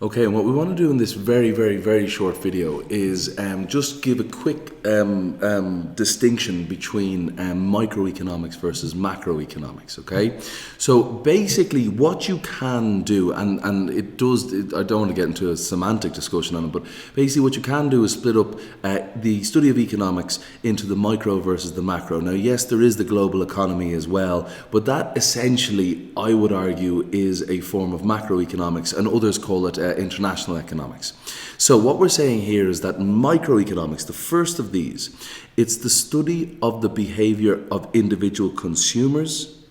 Okay, and what we want to do in this very, very, very short video is just give a quick distinction between microeconomics versus macroeconomics, okay? So basically what you can do, and I don't want to get into a semantic discussion on it, but basically what you can do is split up the study of economics into the micro versus the macro. Now, yes, there is the global economy as well, but that essentially, I would argue, is a form of macroeconomics, and others call it international economics. So what we're saying here is that microeconomics, the first of these, it's the study of the behavior of individual consumers,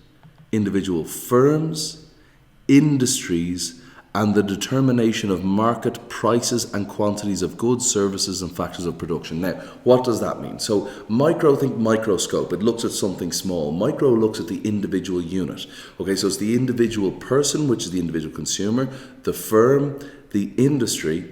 individual firms, industries, and the determination of market prices and quantities of goods, services, and factors of production. Now, what does that mean? So micro, think microscope. It looks at something small. Micro looks at the individual unit. Okay, so it's the individual person, which is the individual consumer, the firm, the industry,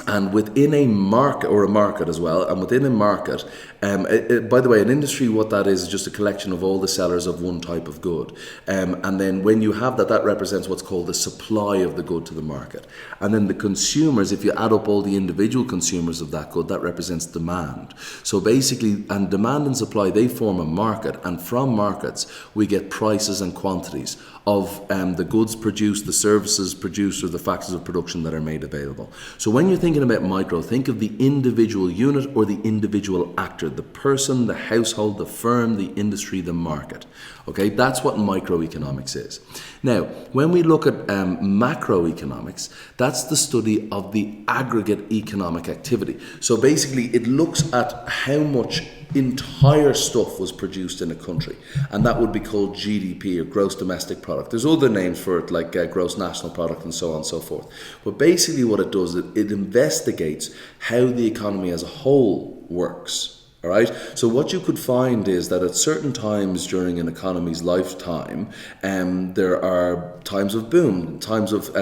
and within a market, or a market as well, and within a market, by the way, an industry, what that is just a collection of all the sellers of one type of good. And then when you have that, that represents what's called the supply of the good to the market. And then the consumers, if you add up all the individual consumers of that good, that represents demand. So basically, and demand and supply, they form a market, and from markets, we get prices and quantities of the goods produced, the services produced, or the factors of production that are made available. So when you're thinking about micro, think of the individual unit or the individual actor, the person, the household, the firm, the industry, the market. Okay, that's what microeconomics is. Now, when we look at macroeconomics, that's the study of the aggregate economic activity. So basically, it looks at how much entire stuff was produced in a country, and that would be called GDP, or gross domestic product. There's other names for it, like gross national product and so on and so forth. But basically what it does, it investigates how the economy as a whole works. All right. So what you could find is that at certain times during an economy's lifetime, there are times of boom, times of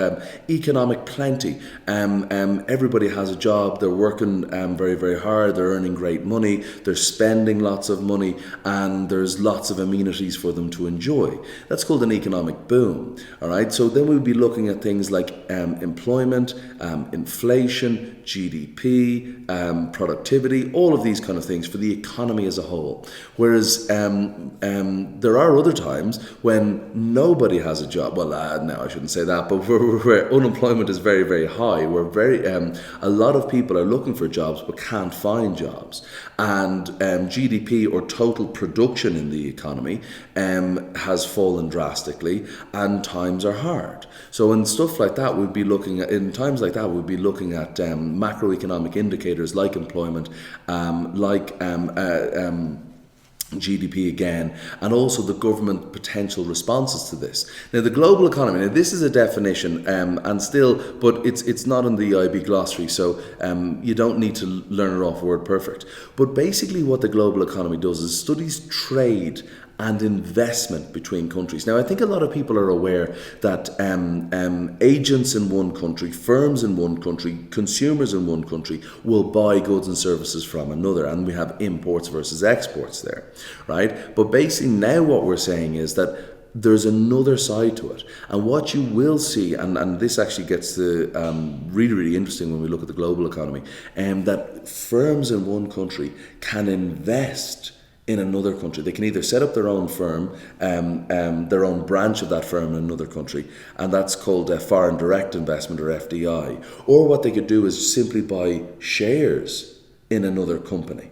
economic plenty. Everybody has a job. They're working very, very hard. They're earning great money. They're spending lots of money, and there's lots of amenities for them to enjoy. That's called an economic boom. All right. So then we'll be looking at things like employment, inflation, GDP, productivity, all of these kind of things for the economy as a whole. Whereas there are other times when nobody has a job. Well, no, I shouldn't say that, but where unemployment is very, very high, where a lot of people are looking for jobs but can't find jobs, and GDP, or total production in the economy, has fallen drastically, and times are hard. So in stuff like that, we'd be looking at, in times like that, we'd be looking at macroeconomic indicators like employment, like GDP again, and also the government potential responses to this. Now, the global economy, now this is a definition, and still, but it's not in the IB glossary, so you don't need to learn it off word perfect. But basically what the global economy does is studies trade and investment between countries. Now, I think a lot of people are aware that agents in one country, firms in one country, consumers in one country will buy goods and services from another, and we have imports versus exports there, right? But basically now what we're saying is that there's another side to it. And what you will see, and this actually gets to really, really interesting when we look at the global economy, that firms in one country can invest in another country. They can either set up their own firm, their own branch of that firm in another country, and that's called foreign direct investment, or FDI. Or what they could do is simply buy shares in another company,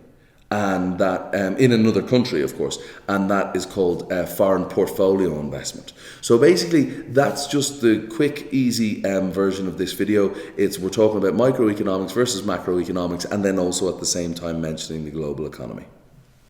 and that in another country, of course, and that is called foreign portfolio investment. So basically, that's just the quick, easy version of this video. We're talking about microeconomics versus macroeconomics, and then also at the same time mentioning the global economy.